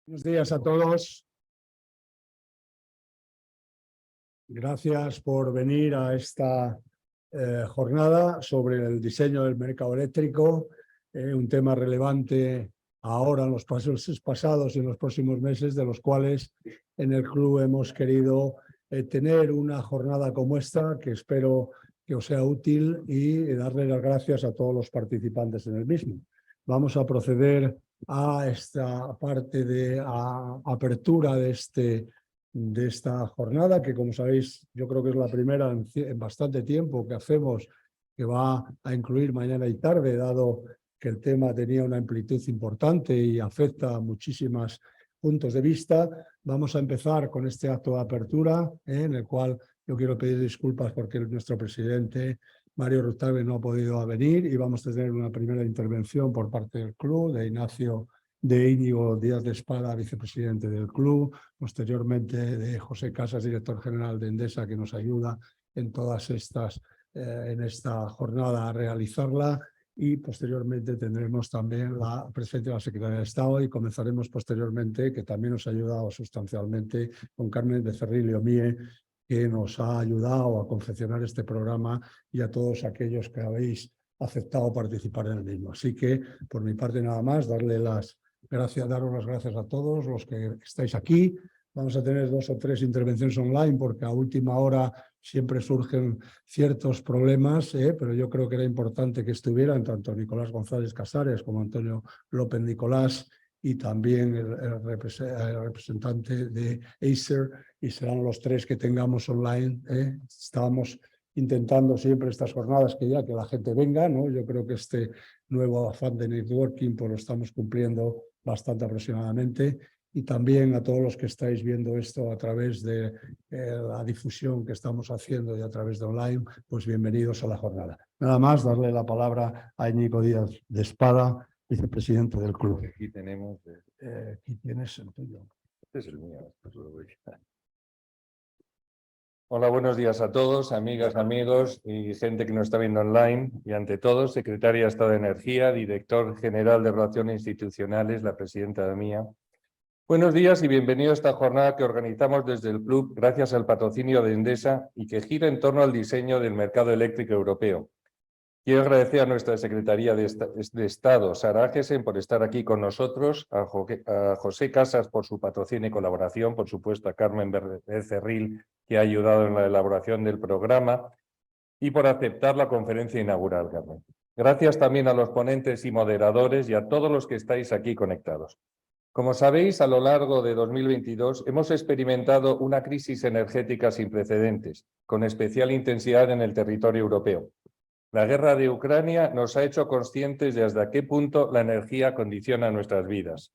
Buenos días a todos. Gracias por venir a esta jornada sobre el diseño del mercado eléctrico, un tema relevante ahora en los pasos pasados y en los próximos meses, de los cuales en el club hemos querido tener una jornada como esta, que espero que os sea útil, y darle las gracias a todos los participantes en el mismo. Vamos a proceder a esta parte de apertura de esta jornada, que como sabéis yo creo que es la primera en bastante tiempo que hacemos, que va a incluir mañana y tarde, dado que el tema tenía una amplitud importante y afecta a muchísimos puntos de vista. Vamos a empezar con este acto de apertura, en el cual yo quiero pedir disculpas porque nuestro presidente Mario Ruttabe no ha podido venir, y vamos a tener una primera intervención por parte del club, de Íñigo Díaz de Espada, vicepresidente del club, posteriormente de José Casas, director general de Endesa, que nos ayuda en todas estas, en esta jornada a realizarla, y posteriormente tendremos también la presencia de la Secretaría de Estado, y comenzaremos posteriormente, que también nos ha ayudado sustancialmente, con Carmen Becerril Omie, que nos ha ayudado a confeccionar este programa, y a todos aquellos que habéis aceptado participar en el mismo. Así que, por mi parte, nada más, daros las gracias a todos los que estáis aquí. Vamos a tener 2 o 3 intervenciones online, porque a última hora siempre surgen ciertos problemas, pero yo creo que era importante que estuvieran tanto Nicolás González Casares como Antonio López Nicolás, y también el representante de Acer, y serán los 3 que tengamos online. Estábamos intentando siempre estas jornadas que la gente venga, ¿no? Yo creo que este nuevo afán de networking pues lo estamos cumpliendo bastante aproximadamente. Y también a todos los que estáis viendo esto a través de la difusión que estamos haciendo y a través de online, pues bienvenidos a la jornada. Nada más, darle la palabra a Íñigo Díaz de Espada, vicepresidente del club. Aquí tenemos... Aquí tienes el tuyo. Este es el mío. Hola, buenos días a todos, amigas, amigos y gente que nos está viendo online. Y ante todo, secretaria de Estado de Energía, director general de Relaciones Institucionales, la presidenta de mía. Buenos días y bienvenido a esta jornada que organizamos desde el club gracias al patrocinio de Endesa y que gira en torno al diseño del mercado eléctrico europeo. Quiero agradecer a nuestra Secretaría de Estado, Sara Agesen, por estar aquí con nosotros, a José Casas por su patrocinio y colaboración, por supuesto a Carmen Becerril, que ha ayudado en la elaboración del programa, y por aceptar la conferencia inaugural, Carmen. Gracias también a los ponentes y moderadores y a todos los que estáis aquí conectados. Como sabéis, a lo largo de 2022 hemos experimentado una crisis energética sin precedentes, con especial intensidad en el territorio europeo. La guerra de Ucrania nos ha hecho conscientes de hasta qué punto la energía condiciona nuestras vidas.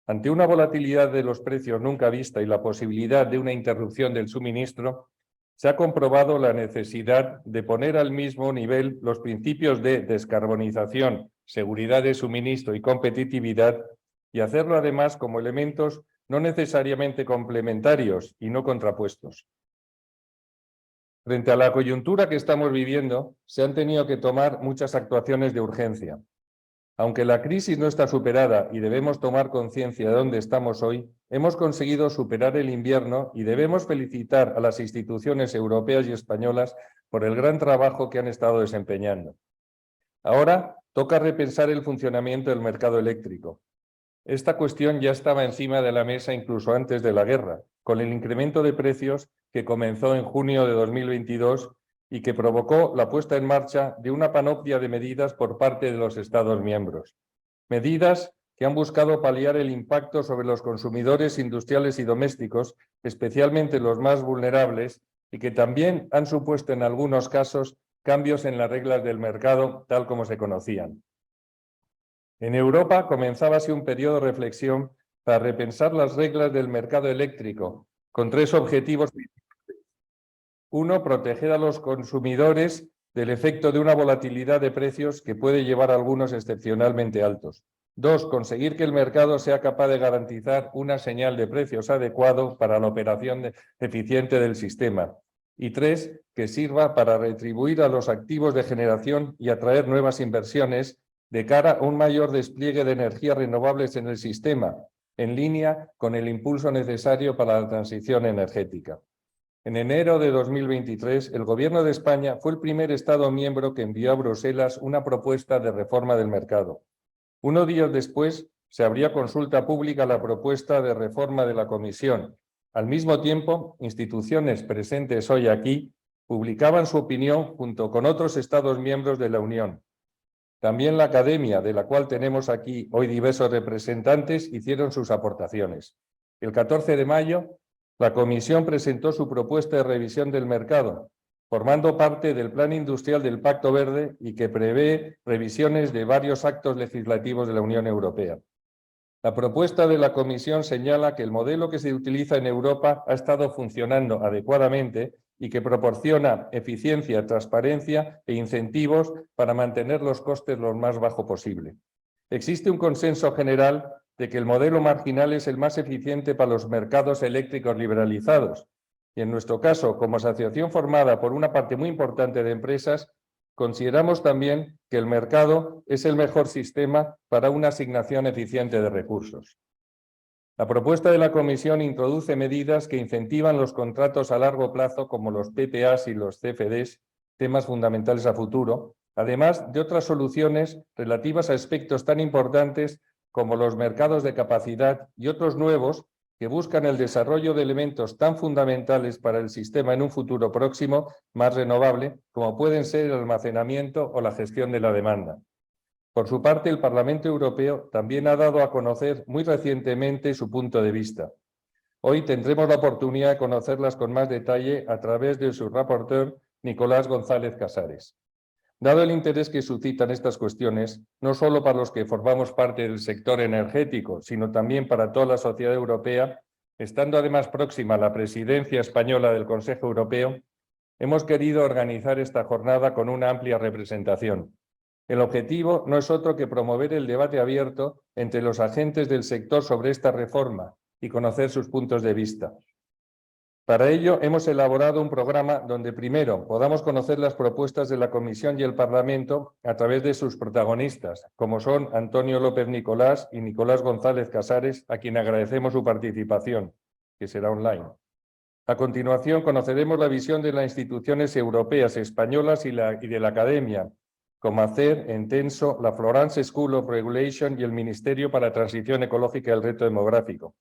Ante una volatilidad de los precios nunca vista y la posibilidad de una interrupción del suministro, se ha comprobado la necesidad de poner al mismo nivel los principios de descarbonización, seguridad de suministro y competitividad, y hacerlo además como elementos no necesariamente complementarios y no contrapuestos. Frente a la coyuntura que estamos viviendo, se han tenido que tomar muchas actuaciones de urgencia. Aunque la crisis no está superada y debemos tomar conciencia de dónde estamos hoy, hemos conseguido superar el invierno y debemos felicitar a las instituciones europeas y españolas por el gran trabajo que han estado desempeñando. Ahora toca repensar el funcionamiento del mercado eléctrico. Esta cuestión ya estaba encima de la mesa incluso antes de la guerra, con el incremento de precios que comenzó en junio de 2022 y que provocó la puesta en marcha de una panoplia de medidas por parte de los Estados miembros. Medidas que han buscado paliar el impacto sobre los consumidores industriales y domésticos, especialmente los más vulnerables, y que también han supuesto en algunos casos cambios en las reglas del mercado tal como se conocían. En Europa comenzaba así un periodo de reflexión para repensar las reglas del mercado eléctrico, con 3 objetivos principales. 1, proteger a los consumidores del efecto de una volatilidad de precios que puede llevar a algunos excepcionalmente altos. 2, conseguir que el mercado sea capaz de garantizar una señal de precios adecuado para la operación eficiente del sistema. Y 3, que sirva para retribuir a los activos de generación y atraer nuevas inversiones de cara a un mayor despliegue de energías renovables en el sistema, en línea con el impulso necesario para la transición energética. En enero de 2023, el Gobierno de España fue el primer Estado miembro que envió a Bruselas una propuesta de reforma del mercado. Unos días después, se abrió a consulta pública la propuesta de reforma de la Comisión. Al mismo tiempo, instituciones presentes hoy aquí publicaban su opinión junto con otros Estados miembros de la Unión. También la Academia, de la cual tenemos aquí hoy diversos representantes, hicieron sus aportaciones. El 14 de mayo, la Comisión presentó su propuesta de revisión del mercado, formando parte del Plan Industrial del Pacto Verde y que prevé revisiones de varios actos legislativos de la Unión Europea. La propuesta de la Comisión señala que el modelo que se utiliza en Europa ha estado funcionando adecuadamente y que proporciona eficiencia, transparencia e incentivos para mantener los costes lo más bajo posible. Existe un consenso general de que el modelo marginal es el más eficiente para los mercados eléctricos liberalizados. Y en nuestro caso, como asociación formada por una parte muy importante de empresas, consideramos también que el mercado es el mejor sistema para una asignación eficiente de recursos. La propuesta de la Comisión introduce medidas que incentivan los contratos a largo plazo como los PPAs y los CFDs, temas fundamentales a futuro, además de otras soluciones relativas a aspectos tan importantes como los mercados de capacidad y otros nuevos que buscan el desarrollo de elementos tan fundamentales para el sistema en un futuro próximo más renovable, como pueden ser el almacenamiento o la gestión de la demanda. Por su parte, el Parlamento Europeo también ha dado a conocer muy recientemente su punto de vista. Hoy tendremos la oportunidad de conocerlas con más detalle a través de su rapporteur, Nicolás González Casares. Dado el interés que suscitan estas cuestiones, no solo para los que formamos parte del sector energético, sino también para toda la sociedad europea, estando además próxima a la presidencia española del Consejo Europeo, hemos querido organizar esta jornada con una amplia representación. El objetivo no es otro que promover el debate abierto entre los agentes del sector sobre esta reforma y conocer sus puntos de vista. Para ello, hemos elaborado un programa donde primero podamos conocer las propuestas de la Comisión y el Parlamento a través de sus protagonistas, como son Antonio López Nicolás y Nicolás González Casares, a quien agradecemos su participación, que será online. A continuación, conoceremos la visión de las instituciones europeas, españolas y de la Academia, como ACER, Entenso, la Florence School of Regulation y el Ministerio para la Transición Ecológica y el Reto Demográfico.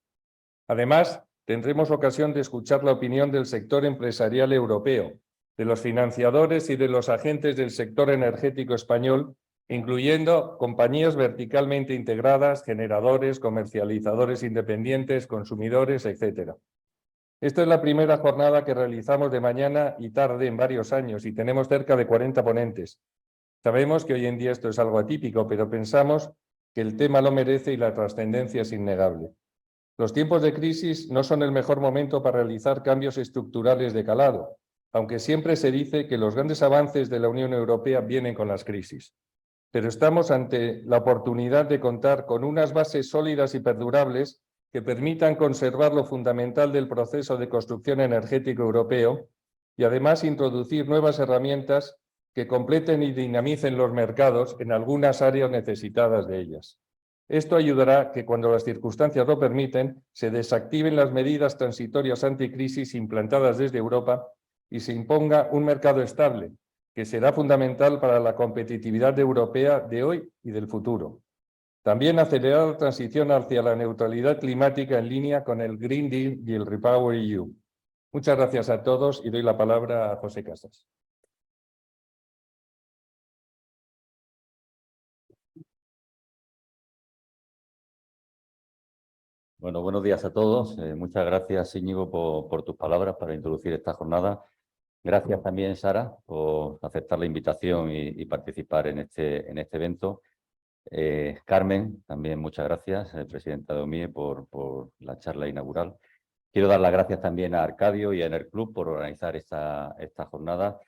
Además, tendremos ocasión de escuchar la opinión del sector empresarial europeo, de los financiadores y de los agentes del sector energético español, incluyendo compañías verticalmente integradas, generadores, comercializadores independientes, consumidores, etc. Esta es la primera jornada que realizamos de mañana y tarde en varios años y tenemos cerca de 40 ponentes. Sabemos que hoy en día esto es algo atípico, pero pensamos que el tema lo merece y la trascendencia es innegable. Los tiempos de crisis no son el mejor momento para realizar cambios estructurales de calado, aunque siempre se dice que los grandes avances de la Unión Europea vienen con las crisis. Pero estamos ante la oportunidad de contar con unas bases sólidas y perdurables que permitan conservar lo fundamental del proceso de construcción energético europeo y además introducir nuevas herramientas que completen y dinamicen los mercados en algunas áreas necesitadas de ellas. Esto ayudará a que cuando las circunstancias lo permiten, se desactiven las medidas transitorias anticrisis implantadas desde Europa y se imponga un mercado estable, que será fundamental para la competitividad europea de hoy y del futuro. También acelerar la transición hacia la neutralidad climática en línea con el Green Deal y el REPowerEU. Muchas gracias a todos y doy la palabra a José Casas. Bueno, buenos días a todos. Muchas gracias, Íñigo, por tus palabras para introducir esta jornada. Gracias también, Sara, por aceptar la invitación y participar en este evento. Carmen, también muchas gracias, presidenta de OMIE, por la charla inaugural. Quiero dar las gracias también a Arcadio y a Enerclub por organizar esta jornada.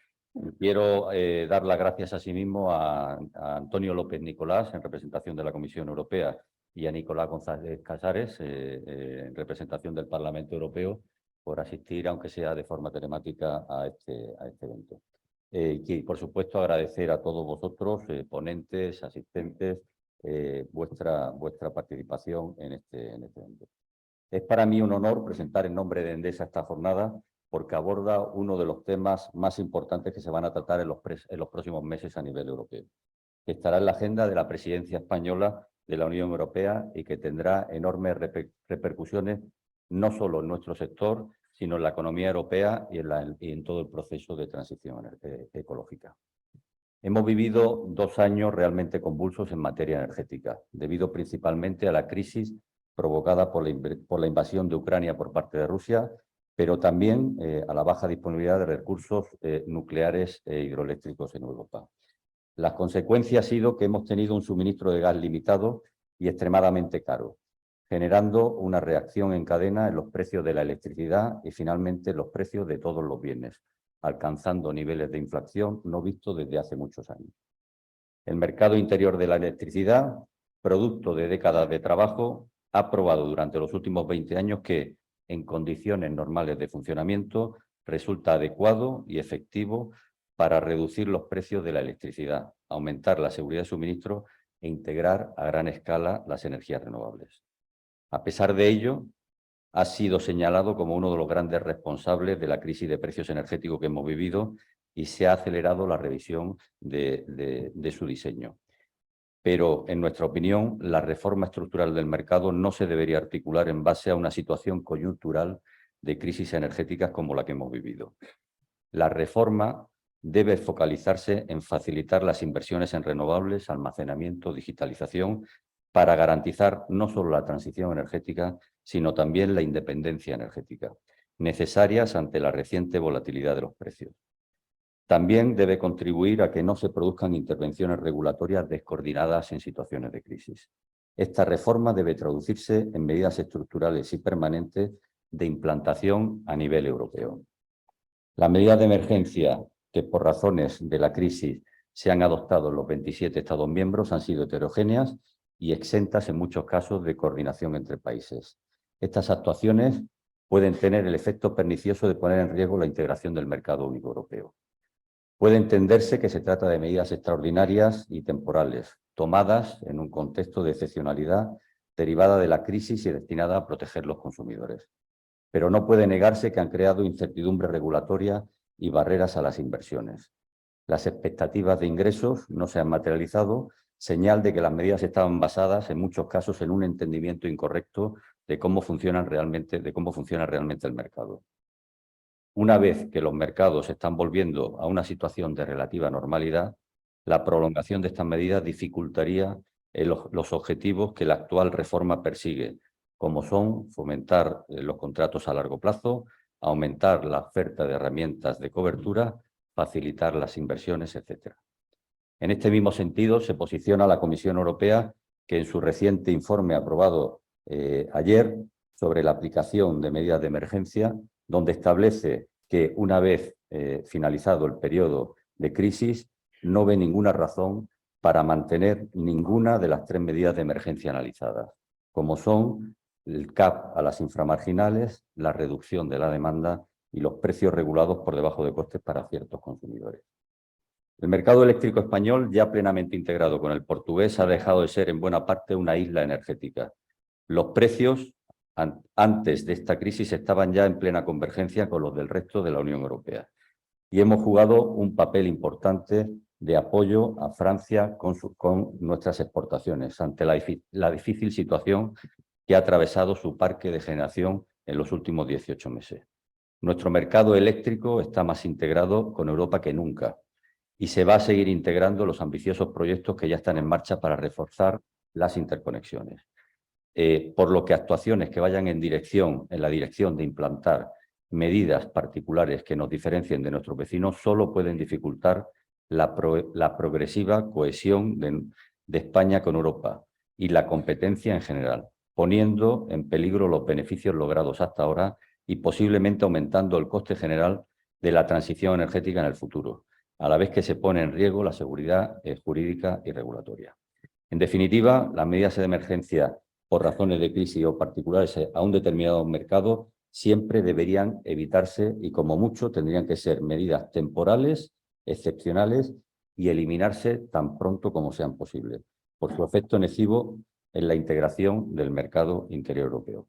Quiero dar las gracias asimismo a Antonio López Nicolás, en representación de la Comisión Europea, y a Nicolás González Casares, en representación del Parlamento Europeo, por asistir, aunque sea de forma telemática, a este evento. Y, por supuesto, agradecer a todos vosotros, ponentes, asistentes, vuestra participación en este evento. Es para mí un honor presentar en nombre de Endesa esta jornada porque aborda uno de los temas más importantes que se van a tratar en los próximos meses a nivel europeo, que estará en la agenda de la presidencia española de la Unión Europea y que tendrá enormes repercusiones no solo en nuestro sector, sino en la economía europea y en todo el proceso de transición ecológica. Hemos vivido 2 años realmente convulsos en materia energética, debido principalmente a la crisis provocada por la invasión de Ucrania por parte de Rusia, pero también a la baja disponibilidad de recursos nucleares e hidroeléctricos en Europa. La consecuencia ha sido que hemos tenido un suministro de gas limitado y extremadamente caro, generando una reacción en cadena en los precios de la electricidad y finalmente los precios de todos los bienes, alcanzando niveles de inflación no vistos desde hace muchos años. El mercado interior de la electricidad, producto de décadas de trabajo, ha probado durante los últimos 20 años que, en condiciones normales de funcionamiento, resulta adecuado y efectivo para reducir los precios de la electricidad, aumentar la seguridad de suministro e integrar a gran escala las energías renovables. A pesar de ello, ha sido señalado como uno de los grandes responsables de la crisis de precios energéticos que hemos vivido y se ha acelerado la revisión de su diseño. Pero, en nuestra opinión, la reforma estructural del mercado no se debería articular en base a una situación coyuntural de crisis energéticas como la que hemos vivido. La reforma debe focalizarse en facilitar las inversiones en renovables, almacenamiento, digitalización, para garantizar no solo la transición energética, sino también la independencia energética, necesarias ante la reciente volatilidad de los precios. También debe contribuir a que no se produzcan intervenciones regulatorias descoordinadas en situaciones de crisis. Esta reforma debe traducirse en medidas estructurales y permanentes de implantación a nivel europeo. Las medidas de emergencia que por razones de la crisis se han adoptado en los 27 Estados miembros han sido heterogéneas y exentas en muchos casos de coordinación entre países. Estas actuaciones pueden tener el efecto pernicioso de poner en riesgo la integración del mercado único europeo. Puede entenderse que se trata de medidas extraordinarias y temporales, tomadas en un contexto de excepcionalidad derivada de la crisis y destinada a proteger los consumidores. Pero no puede negarse que han creado incertidumbre regulatoria y barreras a las inversiones. Las expectativas de ingresos no se han materializado, señal de que las medidas estaban basadas en muchos casos en un entendimiento incorrecto de cómo funciona realmente el mercado. Una vez que los mercados se están volviendo a una situación de relativa normalidad, la prolongación de estas medidas dificultaría los objetivos que la actual reforma persigue, como son fomentar los contratos a largo plazo, aumentar la oferta de herramientas de cobertura, facilitar las inversiones, etc. En este mismo sentido, se posiciona la Comisión Europea, que en su reciente informe aprobado ayer sobre la aplicación de medidas de emergencia, donde establece que una vez finalizado el periodo de crisis, no ve ninguna razón para mantener ninguna de las 3 medidas de emergencia analizadas, como son el cap a las inframarginales, la reducción de la demanda y los precios regulados por debajo de costes para ciertos consumidores. El mercado eléctrico español, ya plenamente integrado con el portugués, ha dejado de ser en buena parte una isla energética. Los precios antes de esta crisis estaban ya en plena convergencia con los del resto de la Unión Europea y hemos jugado un papel importante de apoyo a Francia con nuestras exportaciones ante la difícil situación que ha atravesado su parque de generación en los últimos 18 meses. Nuestro mercado eléctrico está más integrado con Europa que nunca y se va a seguir integrando los ambiciosos proyectos que ya están en marcha para reforzar las interconexiones. Por lo que actuaciones que vayan en la dirección de implantar medidas particulares que nos diferencien de nuestros vecinos solo pueden dificultar la progresiva cohesión de España con Europa y la competencia en general, poniendo en peligro los beneficios logrados hasta ahora y posiblemente aumentando el coste general de la transición energética en el futuro, a la vez que se pone en riesgo la seguridad jurídica y regulatoria. En definitiva, las medidas de emergencia por razones de crisis o particulares a un determinado mercado siempre deberían evitarse y, como mucho, tendrían que ser medidas temporales, excepcionales y eliminarse tan pronto como sean posibles. por su efecto nocivo en la integración del mercado interior europeo.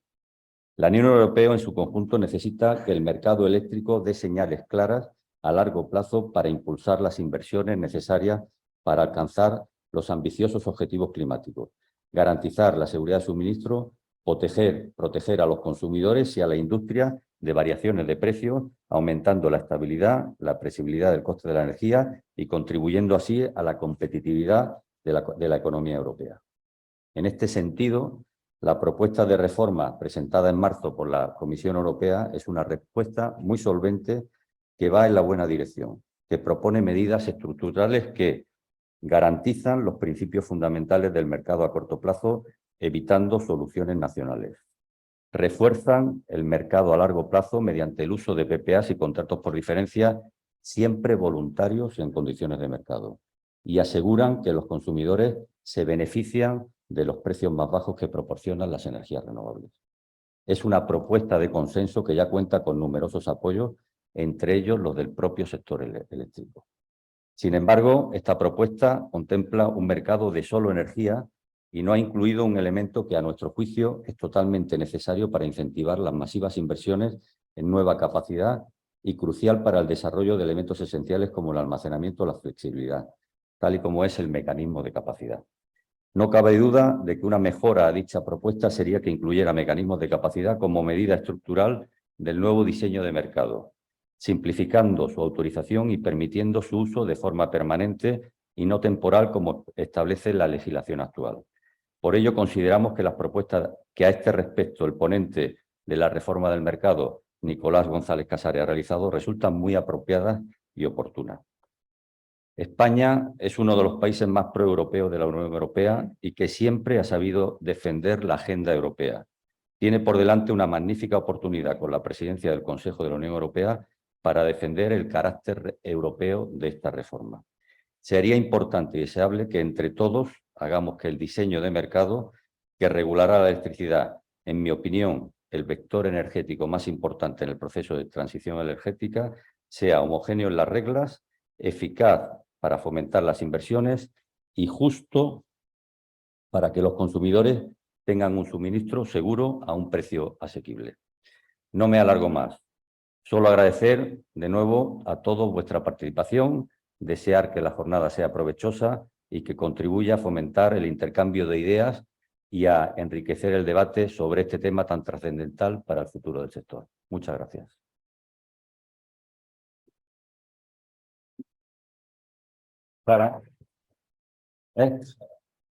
La Unión Europea en su conjunto necesita que el mercado eléctrico dé señales claras a largo plazo para impulsar las inversiones necesarias para alcanzar los ambiciosos objetivos climáticos, garantizar la seguridad de suministro, proteger a los consumidores y a la industria de variaciones de precios, aumentando la estabilidad, la previsibilidad del coste de la energía y contribuyendo así a la competitividad de la economía europea. En este sentido, la propuesta de reforma presentada en marzo por la Comisión Europea es una respuesta muy solvente que va en la buena dirección, que propone medidas estructurales que garantizan los principios fundamentales del mercado a corto plazo, evitando soluciones nacionales. Refuerzan el mercado a largo plazo mediante el uso de PPAs y contratos por diferencia, siempre voluntarios y en condiciones de mercado. Y aseguran que los consumidores se benefician de los precios más bajos que proporcionan las energías renovables. Es una propuesta de consenso que ya cuenta con numerosos apoyos, entre ellos los del propio sector eléctrico. Sin embargo, esta propuesta contempla un mercado de solo energía y no ha incluido un elemento que, a nuestro juicio, es totalmente necesario para incentivar las masivas inversiones en nueva capacidad y crucial para el desarrollo de elementos esenciales como el almacenamiento o la flexibilidad, tal y como es el mecanismo de capacidad. No cabe duda de que una mejora a dicha propuesta sería que incluyera mecanismos de capacidad como medida estructural del nuevo diseño de mercado, simplificando su autorización y permitiendo su uso de forma permanente y no temporal como establece la legislación actual. Por ello, consideramos que las propuestas que a este respecto el ponente de la reforma del mercado, Nicolás González Casares, ha realizado resultan muy apropiadas y oportunas. España es uno de los países más proeuropeos de la Unión Europea y que siempre ha sabido defender la agenda europea. Tiene por delante una magnífica oportunidad con la presidencia del Consejo de la Unión Europea para defender el carácter europeo de esta reforma. Sería importante y deseable que entre todos hagamos que el diseño de mercado que regulará la electricidad, en mi opinión, el vector energético más importante en el proceso de transición energética, sea homogéneo en las reglas, eficaz para fomentar las inversiones y justo para que los consumidores tengan un suministro seguro a un precio asequible. No me alargo más. Solo agradecer de nuevo a todos vuestra participación, desear que la jornada sea provechosa y que contribuya a fomentar el intercambio de ideas y a enriquecer el debate sobre este tema tan trascendental para el futuro del sector. Muchas gracias. Sara.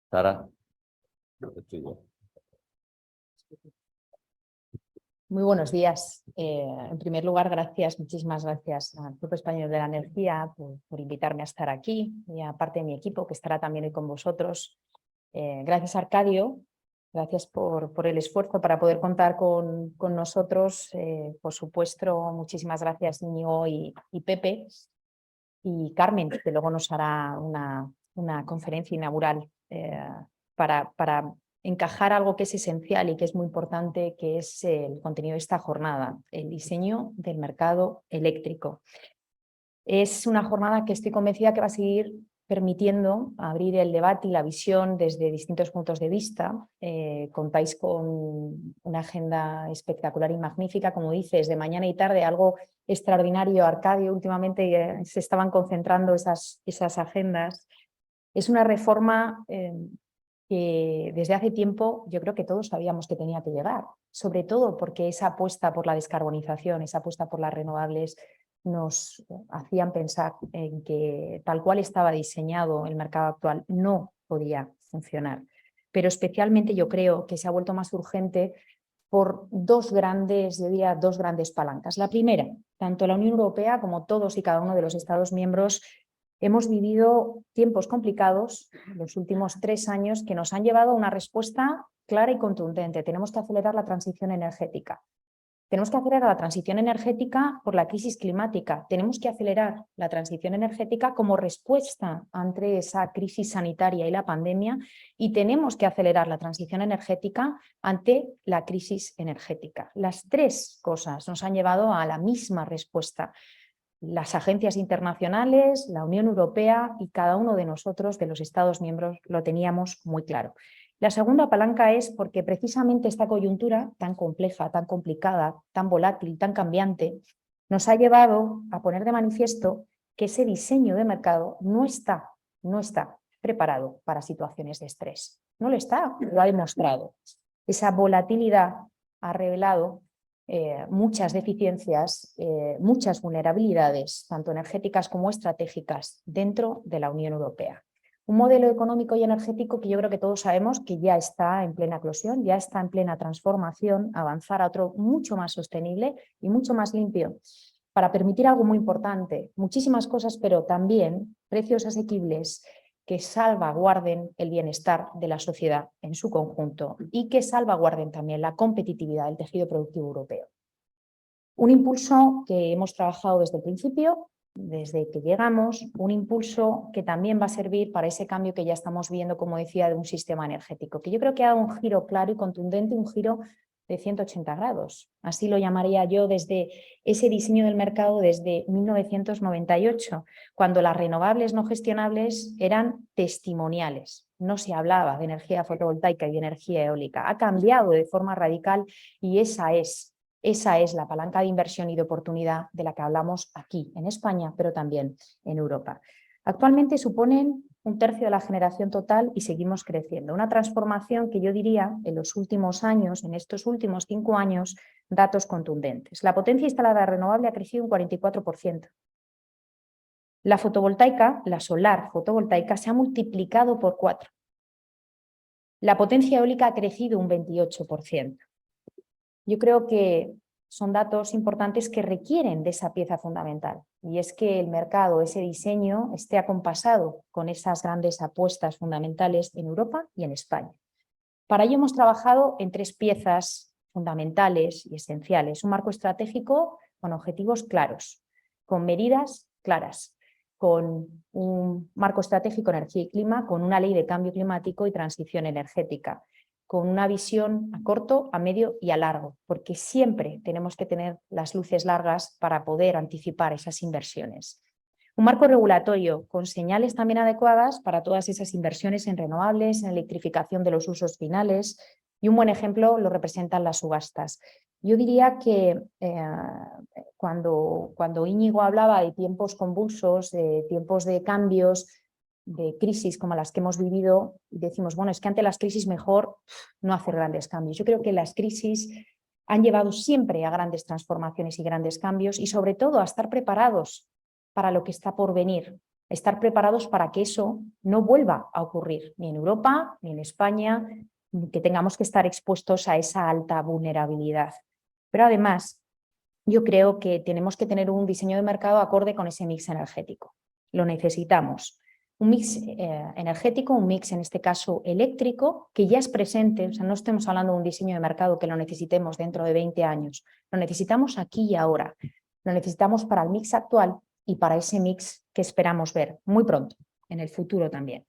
Sara. Muy buenos días. En primer lugar, muchísimas gracias al Grupo Español de la Energía por invitarme a estar aquí y a parte de mi equipo que estará también hoy con vosotros. Gracias, Arcadio. Gracias por el esfuerzo para poder contar con nosotros. Por supuesto, muchísimas gracias Íñigo y Pepe. Y Carmen, que luego nos hará una conferencia inaugural para encajar algo que es esencial y que es muy importante, que es el contenido de esta jornada, el diseño del mercado eléctrico. Es una jornada que estoy convencida que va a seguir permitiendo abrir el debate y la visión desde distintos puntos de vista. Contáis con una agenda espectacular y magnífica, como dices, de mañana y tarde, algo extraordinario. Arcadio, últimamente se estaban concentrando esas agendas. Es una reforma que desde hace tiempo yo creo que todos sabíamos que tenía que llegar, sobre todo porque esa apuesta por la descarbonización, esa apuesta por las renovables nos hacían pensar en que tal cual estaba diseñado el mercado actual no podía funcionar. Pero especialmente yo creo que se ha vuelto más urgente por dos grandes palancas. La primera, tanto la Unión Europea como todos y cada uno de los Estados miembros hemos vivido tiempos complicados los últimos 3 años que nos han llevado a una respuesta clara y contundente. Tenemos que acelerar la transición energética. Tenemos que acelerar la transición energética por la crisis climática. Tenemos que acelerar la transición energética como respuesta ante esa crisis sanitaria y la pandemia. Y tenemos que acelerar la transición energética ante la crisis energética. Las 3 cosas nos han llevado a la misma respuesta. Las agencias internacionales, la Unión Europea y cada uno de nosotros, de los Estados miembros, lo teníamos muy claro. La segunda palanca es porque precisamente esta coyuntura tan compleja, tan complicada, tan volátil, tan cambiante, nos ha llevado a poner de manifiesto que ese diseño de mercado no está preparado para situaciones de estrés. No lo está, lo ha demostrado. Esa volatilidad ha revelado muchas deficiencias, muchas vulnerabilidades, tanto energéticas como estratégicas, dentro de la Unión Europea. Un modelo económico y energético que yo creo que todos sabemos que ya está en plena eclosión, ya está en plena transformación, avanzar a otro mucho más sostenible y mucho más limpio, para permitir algo muy importante, muchísimas cosas, pero también precios asequibles que salvaguarden el bienestar de la sociedad en su conjunto y que salvaguarden también la competitividad del tejido productivo europeo. Un impulso que hemos trabajado desde el principio, desde que llegamos, un impulso que también va a servir para ese cambio que ya estamos viendo, como decía, de un sistema energético, que yo creo que ha dado un giro claro y contundente, un giro de 180 grados. Así lo llamaría yo, desde ese diseño del mercado desde 1998, cuando las renovables no gestionables eran testimoniales. No se hablaba de energía fotovoltaica y de energía eólica. Ha cambiado de forma radical y esa es la palanca de inversión y de oportunidad de la que hablamos aquí en España, pero también en Europa. Actualmente suponen 1/3 de la generación total y seguimos creciendo. Una transformación que yo diría en los últimos años, en estos últimos 5 años, datos contundentes. La potencia instalada renovable ha crecido un 44%. La fotovoltaica, la solar fotovoltaica, se ha multiplicado por 4. La potencia eólica ha crecido un 28%. Yo creo que son datos importantes que requieren de esa pieza fundamental, y es que el mercado, ese diseño, esté acompasado con esas grandes apuestas fundamentales en Europa y en España. Para ello hemos trabajado en 3 piezas fundamentales y esenciales: un marco estratégico con objetivos claros, con medidas claras, con un marco estratégico energía y clima, con una ley de cambio climático y transición energética, con una visión a corto, a medio y a largo, porque siempre tenemos que tener las luces largas para poder anticipar esas inversiones. Un marco regulatorio con señales también adecuadas para todas esas inversiones en renovables, en electrificación de los usos finales, y un buen ejemplo lo representan las subastas. Yo diría que cuando Íñigo hablaba de tiempos convulsos, de tiempos de cambios, de crisis como las que hemos vivido, decimos, bueno, es que ante las crisis mejor no hacer grandes cambios. Yo creo que las crisis han llevado siempre a grandes transformaciones y grandes cambios, y sobre todo a estar preparados para lo que está por venir, estar preparados para que eso no vuelva a ocurrir, ni en Europa, ni en España, ni que tengamos que estar expuestos a esa alta vulnerabilidad. Pero además, yo creo que tenemos que tener un diseño de mercado acorde con ese mix energético. Lo necesitamos. Un mix energético, un mix en este caso eléctrico, que ya es presente, o sea, no estemos hablando de un diseño de mercado que lo necesitemos dentro de 20 años, lo necesitamos aquí y ahora, lo necesitamos para el mix actual y para ese mix que esperamos ver muy pronto, en el futuro también.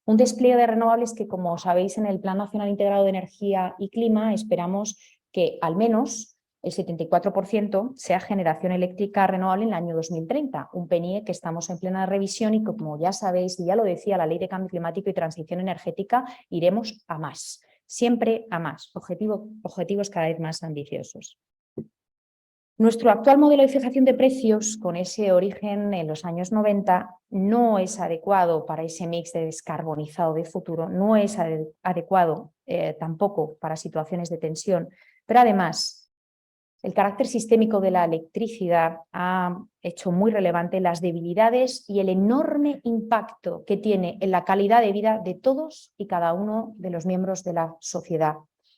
Un despliegue de renovables que, como sabéis, en el Plan Nacional Integrado de Energía y Clima esperamos que al menos el 74% sea generación eléctrica renovable en el año 2030, un PNIE que estamos en plena revisión y que, como ya sabéis, y ya lo decía la Ley de Cambio Climático y Transición Energética, iremos a más, siempre a más, objetivos cada vez más ambiciosos. Nuestro actual modelo de fijación de precios, con ese origen en los años 90, no es adecuado para ese mix de descarbonizado de futuro, no es adecuado tampoco para situaciones de tensión, pero además el carácter sistémico de la electricidad ha hecho muy relevante las debilidades y el enorme impacto que tiene en la calidad de vida de todos y cada uno de los miembros de la sociedad,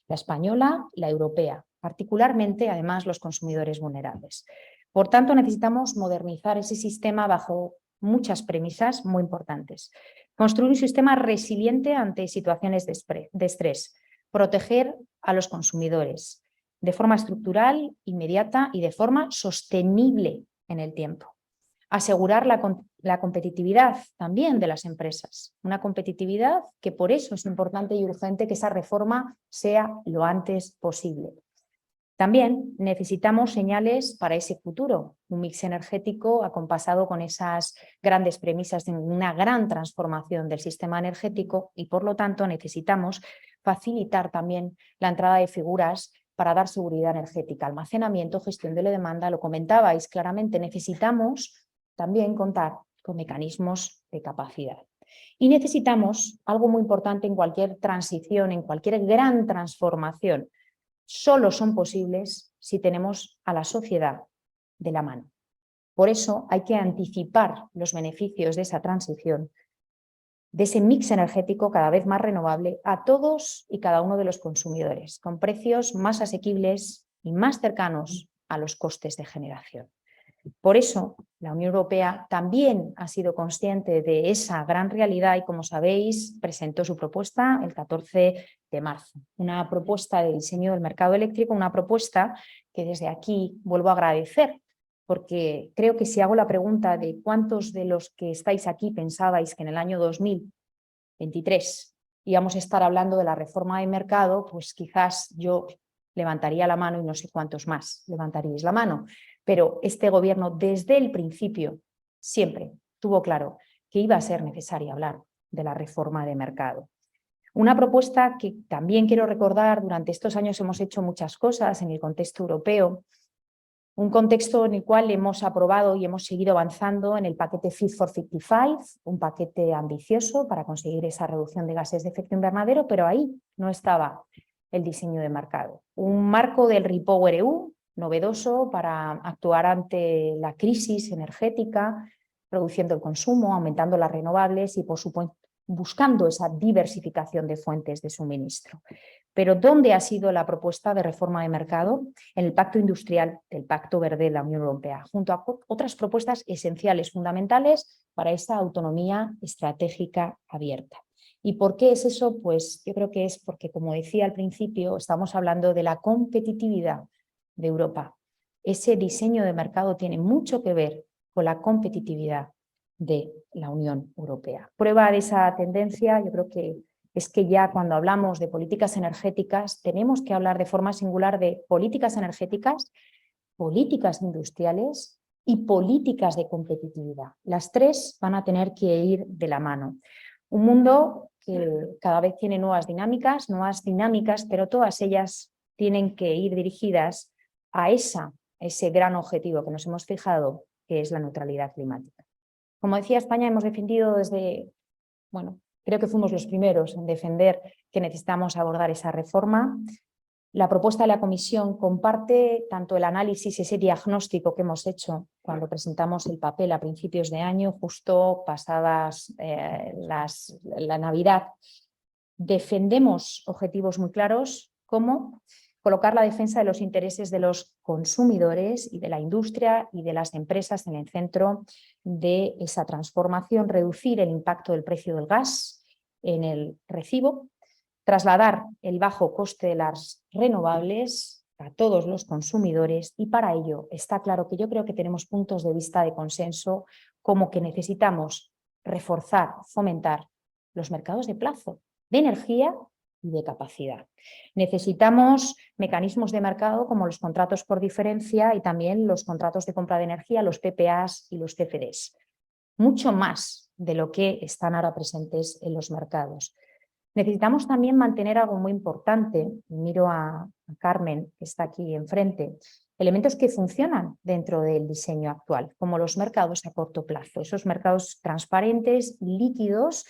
la española y la europea, particularmente, además, los consumidores vulnerables. Por tanto, necesitamos modernizar ese sistema bajo muchas premisas muy importantes. Construir un sistema resiliente ante situaciones de estrés, proteger a los consumidores de forma estructural, inmediata y de forma sostenible en el tiempo. Asegurar la competitividad también de las empresas, una competitividad que por eso es importante y urgente que esa reforma sea lo antes posible. También necesitamos señales para ese futuro, un mix energético acompasado con esas grandes premisas de una gran transformación del sistema energético y, por lo tanto, necesitamos facilitar también la entrada de figuras para dar seguridad energética, almacenamiento, gestión de la demanda. Lo comentabais claramente, necesitamos también contar con mecanismos de capacidad. Y necesitamos algo muy importante en cualquier transición, en cualquier gran transformación. Solo son posibles si tenemos a la sociedad de la mano. Por eso hay que anticipar los beneficios de esa transición, de ese mix energético cada vez más renovable a todos y cada uno de los consumidores, con precios más asequibles y más cercanos a los costes de generación. Por eso, la Unión Europea también ha sido consciente de esa gran realidad y, como sabéis, presentó su propuesta el 14 de marzo. Una propuesta de diseño del mercado eléctrico, una propuesta que desde aquí vuelvo a agradecer, porque creo que si hago la pregunta de cuántos de los que estáis aquí pensabais que en el año 2023 íbamos a estar hablando de la reforma de mercado, pues quizás yo levantaría la mano y no sé cuántos más levantaríais la mano. Pero este gobierno desde el principio siempre tuvo claro que iba a ser necesario hablar de la reforma de mercado. Una propuesta que también quiero recordar, durante estos años hemos hecho muchas cosas en el contexto europeo, un contexto en el cual hemos aprobado y hemos seguido avanzando en el paquete Fit for 55, un paquete ambicioso para conseguir esa reducción de gases de efecto invernadero, pero ahí no estaba el diseño de mercado. Un marco del REPowerEU, novedoso para actuar ante la crisis energética, reduciendo el consumo, aumentando las renovables y, por supuesto, buscando esa diversificación de fuentes de suministro. Pero ¿dónde ha sido la propuesta de reforma de mercado? En el Pacto Industrial del Pacto Verde de la Unión Europea, junto a otras propuestas esenciales, fundamentales para esa autonomía estratégica abierta. ¿Y por qué es eso? Pues yo creo que es porque, como decía al principio, estamos hablando de la competitividad de Europa. Ese diseño de mercado tiene mucho que ver con la competitividad de la Unión Europea. Prueba de esa tendencia, yo creo que es que ya cuando hablamos de políticas energéticas tenemos que hablar de forma singular de políticas energéticas, políticas industriales y políticas de competitividad. Las tres van a tener que ir de la mano. Un mundo que cada vez tiene nuevas dinámicas, pero todas ellas tienen que ir dirigidas a ese gran objetivo que nos hemos fijado, que es la neutralidad climática. Como decía, España hemos defendido desde, creo que fuimos los primeros en defender que necesitamos abordar esa reforma. La propuesta de la Comisión comparte tanto el análisis, ese diagnóstico que hemos hecho cuando presentamos el papel a principios de año, justo pasadas la Navidad. Defendemos objetivos muy claros como colocar la defensa de los intereses de los consumidores y de la industria y de las empresas en el centro de esa transformación, reducir el impacto del precio del gas en el recibo, trasladar el bajo coste de las renovables a todos los consumidores y para ello está claro que yo creo que tenemos puntos de vista de consenso como que necesitamos reforzar, fomentar los mercados de plazo, de energía y de capacidad. Necesitamos mecanismos de mercado como los contratos por diferencia y también los contratos de compra de energía, los PPAs y los CFDs. Mucho más de lo que están ahora presentes en los mercados. Necesitamos también mantener algo muy importante, miro a Carmen que está aquí enfrente, elementos que funcionan dentro del diseño actual, como los mercados a corto plazo, esos mercados transparentes, líquidos,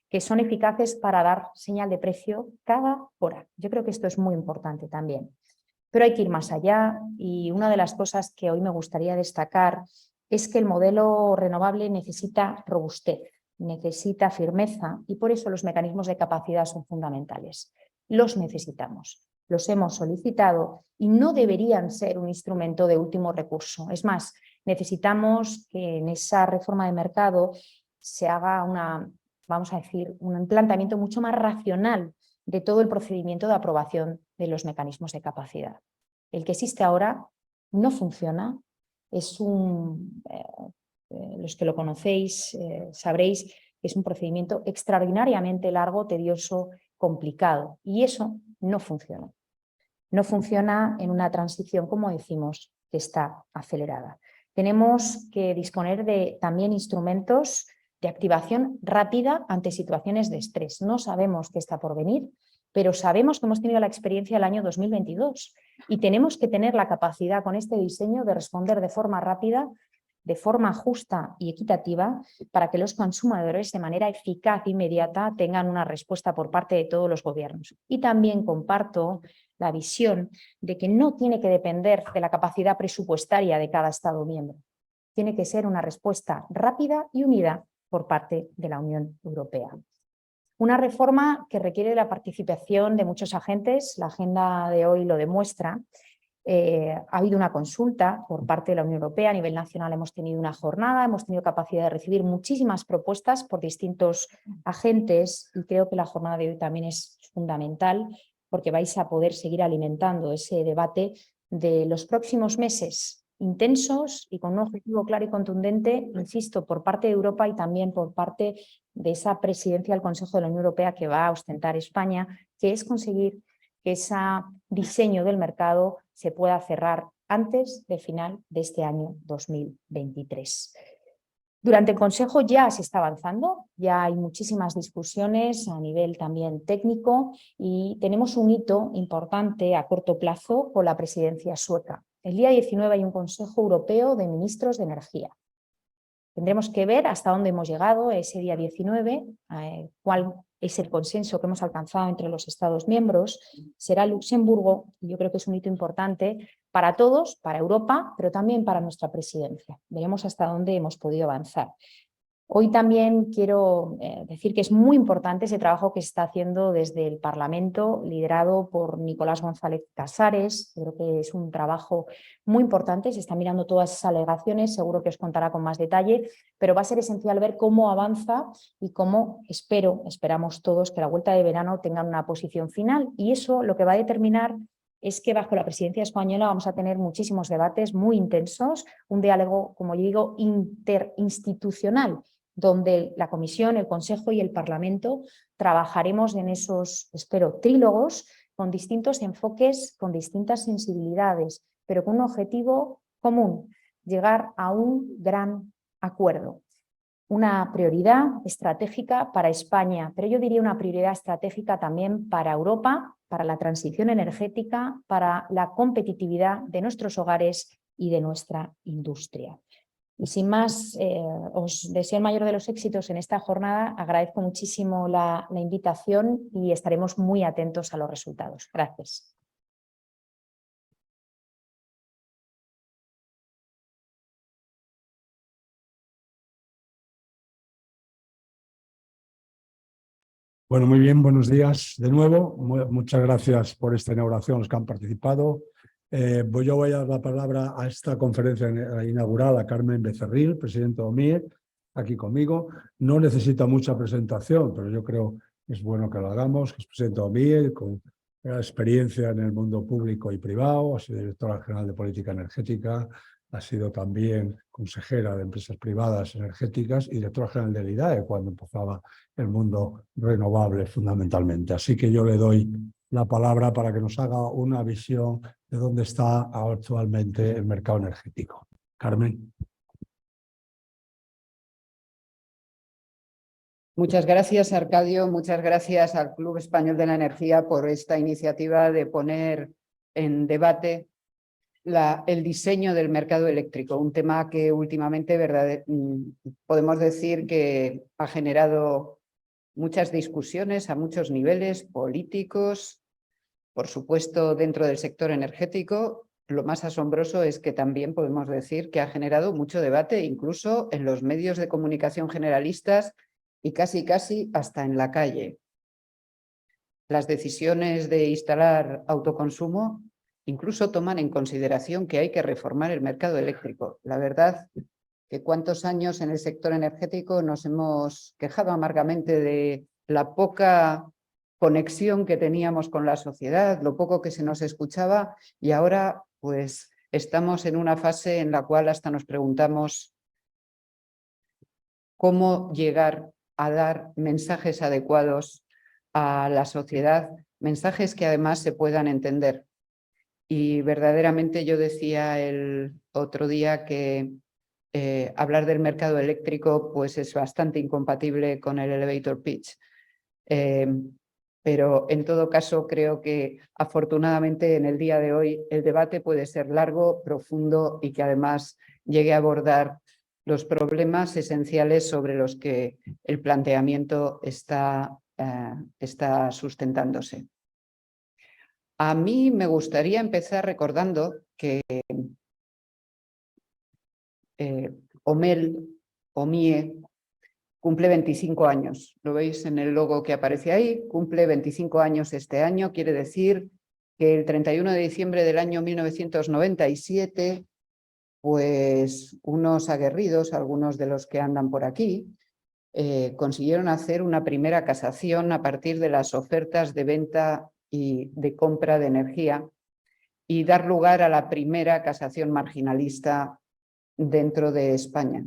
que son eficaces para dar señal de precio cada hora. Yo creo que esto es muy importante también. Pero hay que ir más allá y una de las cosas que hoy me gustaría destacar es que el modelo renovable necesita robustez, necesita firmeza y por eso los mecanismos de capacidad son fundamentales. Los necesitamos, los hemos solicitado y no deberían ser un instrumento de último recurso. Es más, necesitamos que en esa reforma de mercado se haga un planteamiento mucho más racional de todo el procedimiento de aprobación de los mecanismos de capacidad. El que existe ahora no funciona, es los que lo conocéis sabréis que es un procedimiento extraordinariamente largo, tedioso, complicado y eso no funciona. no funciona en una transición, como decimos, que está acelerada. Tenemos que disponer de también instrumentos de activación rápida ante situaciones de estrés. No sabemos qué está por venir, pero sabemos que hemos tenido la experiencia del año 2022 y tenemos que tener la capacidad con este diseño de responder de forma rápida, de forma justa y equitativa, para que los consumidores de manera eficaz e inmediata tengan una respuesta por parte de todos los gobiernos. Y también comparto la visión de que no tiene que depender de la capacidad presupuestaria de cada Estado miembro. Tiene que ser una respuesta rápida y unida por parte de la Unión Europea. Una reforma que requiere la participación de muchos agentes, la agenda de hoy lo demuestra. Ha habido una consulta por parte de la Unión Europea, a nivel nacional hemos tenido una jornada, hemos tenido capacidad de recibir muchísimas propuestas por distintos agentes y creo que la jornada de hoy también es fundamental porque vais a poder seguir alimentando ese debate de los próximos meses intensos y con un objetivo claro y contundente, insisto, por parte de Europa y también por parte de esa presidencia del Consejo de la Unión Europea que va a ostentar España, que es conseguir que ese diseño del mercado se pueda cerrar antes del final de este año 2023. Durante el Consejo ya se está avanzando, ya hay muchísimas discusiones a nivel también técnico y tenemos un hito importante a corto plazo con la presidencia sueca. El día 19 hay un Consejo Europeo de Ministros de Energía. Tendremos que ver hasta dónde hemos llegado ese día 19, cuál es el consenso que hemos alcanzado entre los Estados miembros. Será Luxemburgo, y yo creo que es un hito importante para todos, para Europa, pero también para nuestra presidencia. Veremos hasta dónde hemos podido avanzar. Hoy también quiero decir que es muy importante ese trabajo que se está haciendo desde el Parlamento, liderado por Nicolás González Casares. Creo que es un trabajo muy importante, se están mirando todas esas alegaciones, seguro que os contará con más detalle, pero va a ser esencial ver cómo avanza y cómo esperamos todos que a la vuelta de verano tengan una posición final. Y eso lo que va a determinar es que bajo la presidencia española vamos a tener muchísimos debates muy intensos, un diálogo, como yo digo, interinstitucional, donde la Comisión, el Consejo y el Parlamento trabajaremos en esos, espero, trílogos con distintos enfoques, con distintas sensibilidades, pero con un objetivo común, llegar a un gran acuerdo. Una prioridad estratégica para España, pero yo diría una prioridad estratégica también para Europa, para la transición energética, para la competitividad de nuestros hogares y de nuestra industria. Y sin más, os deseo el mayor de los éxitos en esta jornada. Agradezco muchísimo la invitación y estaremos muy atentos a los resultados. Gracias. Bueno, muy bien, buenos días de nuevo. Muchas gracias por esta inauguración, los que han participado. Yo voy a dar la palabra a esta conferencia inaugural a Carmen Becerril, presidente de OMIE, aquí conmigo. No necesita mucha presentación, pero yo creo que es bueno que lo hagamos, que es presidente de OMIE, con experiencia en el mundo público y privado, ha sido directora general de Política Energética, ha sido también consejera de empresas privadas energéticas y directora general del IDAE cuando empezaba el mundo renovable fundamentalmente. Así que yo le doy la palabra para que nos haga una visión de dónde está actualmente el mercado energético. Carmen. Muchas gracias, Arcadio. Muchas gracias al Club Español de la Energía por esta iniciativa de poner en debate el diseño del mercado eléctrico, un tema que últimamente podemos decir que ha generado muchas discusiones a muchos niveles políticos, por supuesto dentro del sector energético. Lo más asombroso es que también podemos decir que ha generado mucho debate incluso en los medios de comunicación generalistas y casi hasta en la calle. Las decisiones de instalar autoconsumo incluso toman en consideración que hay que reformar el mercado eléctrico. La verdad que cuántos años en el sector energético nos hemos quejado amargamente de la poca conexión que teníamos con la sociedad, lo poco que se nos escuchaba, y ahora pues estamos en una fase en la cual hasta nos preguntamos cómo llegar a dar mensajes adecuados a la sociedad, mensajes que además se puedan entender. Y verdaderamente yo decía el otro día que hablar del mercado eléctrico pues es bastante incompatible con el elevator pitch. Pero en todo caso creo que afortunadamente en el día de hoy el debate puede ser largo, profundo y que además llegue a abordar los problemas esenciales sobre los que el planteamiento está sustentándose. A mí me gustaría empezar recordando que OMIE, cumple 25 años. Lo veis en el logo que aparece ahí, cumple 25 años este año. Quiere decir que el 31 de diciembre del año 1997, pues unos aguerridos, algunos de los que andan por aquí, consiguieron hacer una primera casación a partir de las ofertas de venta y de compra de energía y dar lugar a la primera casación marginalista dentro de España.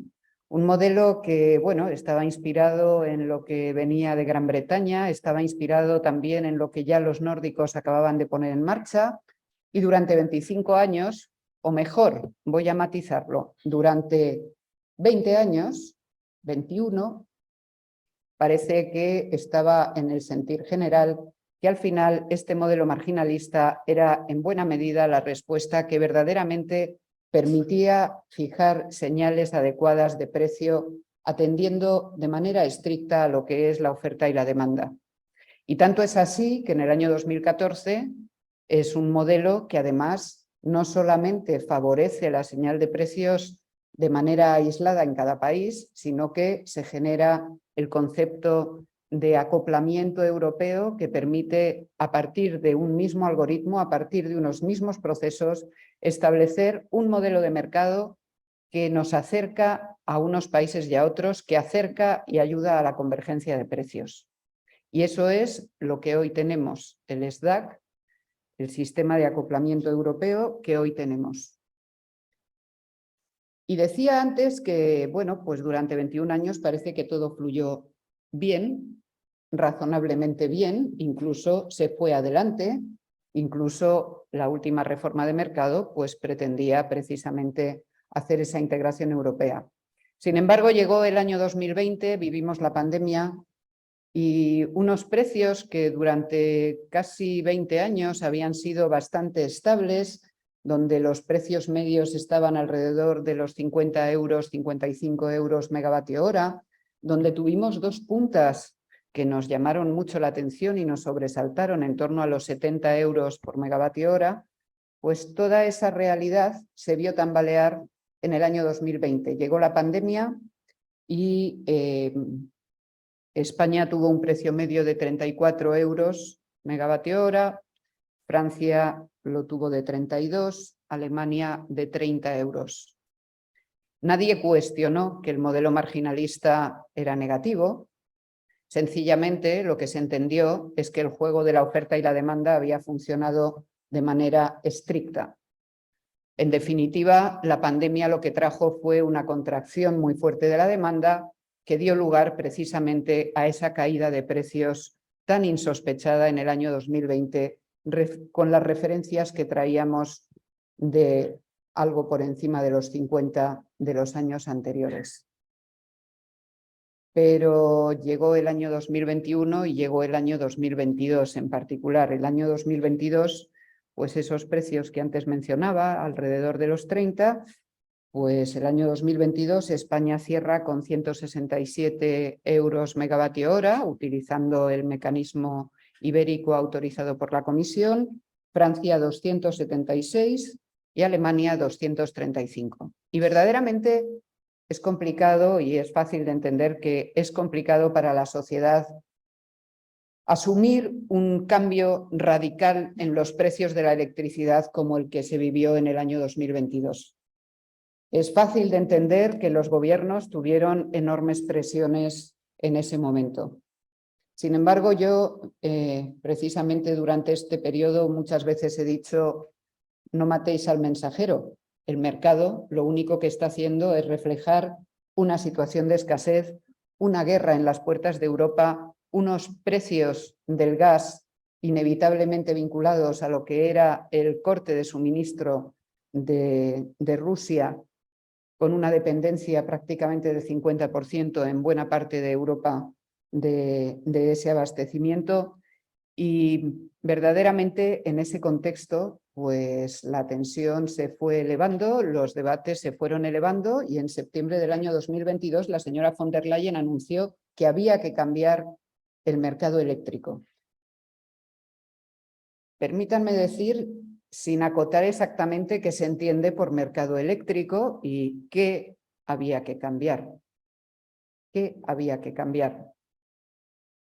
Un modelo que, bueno, estaba inspirado en lo que venía de Gran Bretaña, estaba inspirado también en lo que ya los nórdicos acababan de poner en marcha y durante 25 años, o mejor, voy a matizarlo, durante 20 años, 21, parece que estaba en el sentir general que al final este modelo marginalista era en buena medida la respuesta que verdaderamente permitía fijar señales adecuadas de precio atendiendo de manera estricta a lo que es la oferta y la demanda. Y tanto es así que en el año 2014 es un modelo que además no solamente favorece la señal de precios de manera aislada en cada país, sino que se genera el concepto de acoplamiento europeo que permite, a partir de un mismo algoritmo, a partir de unos mismos procesos, establecer un modelo de mercado que nos acerca a unos países y a otros, que acerca y ayuda a la convergencia de precios. Y eso es lo que hoy tenemos, el SDAC, el sistema de acoplamiento europeo que hoy tenemos. Y decía antes que, bueno, pues durante 21 años parece que todo fluyó bien, razonablemente bien, incluso se fue adelante, incluso la última reforma de mercado pues pretendía precisamente hacer esa integración europea. Sin embargo, llegó el año 2020, vivimos la pandemia y unos precios que durante casi 20 años habían sido bastante estables, donde los precios medios estaban alrededor de los 50 euros, 55 euros megavatio hora, donde tuvimos dos puntas que nos llamaron mucho la atención y nos sobresaltaron en torno a los 70 euros por megavatio hora, pues toda esa realidad se vio tambalear en el año 2020. Llegó la pandemia y España tuvo un precio medio de 34 euros megavatio hora, Francia lo tuvo de 32, Alemania de 30 euros. Nadie cuestionó que el modelo marginalista era negativo. Sencillamente lo que se entendió es que el juego de la oferta y la demanda había funcionado de manera estricta. En definitiva, la pandemia lo que trajo fue una contracción muy fuerte de la demanda que dio lugar precisamente a esa caída de precios tan insospechada en el año 2020, con las referencias que traíamos de algo por encima de los 50 de los años anteriores. Pero llegó el año 2021 y llegó el año 2022 en particular. El año 2022, pues esos precios que antes mencionaba, alrededor de los 30, pues el año 2022 España cierra con 167 euros megavatio hora, utilizando el mecanismo ibérico autorizado por la Comisión, Francia 276 y Alemania 235. Y verdaderamente es complicado y es fácil de entender que es complicado para la sociedad asumir un cambio radical en los precios de la electricidad como el que se vivió en el año 2022. Es fácil de entender que los gobiernos tuvieron enormes presiones en ese momento. Sin embargo, yo precisamente durante este periodo muchas veces he dicho: no matéis al mensajero. El mercado lo único que está haciendo es reflejar una situación de escasez, una guerra en las puertas de Europa, unos precios del gas inevitablemente vinculados a lo que era el corte de suministro de Rusia, con una dependencia prácticamente del 50% en buena parte de Europa de ese abastecimiento. Y verdaderamente en ese contexto, pues la tensión se fue elevando, los debates se fueron elevando y en septiembre del año 2022 la señora von der Leyen anunció que había que cambiar el mercado eléctrico. Permítanme decir, sin acotar exactamente qué se entiende por mercado eléctrico y qué había que cambiar. ¿Qué había que cambiar?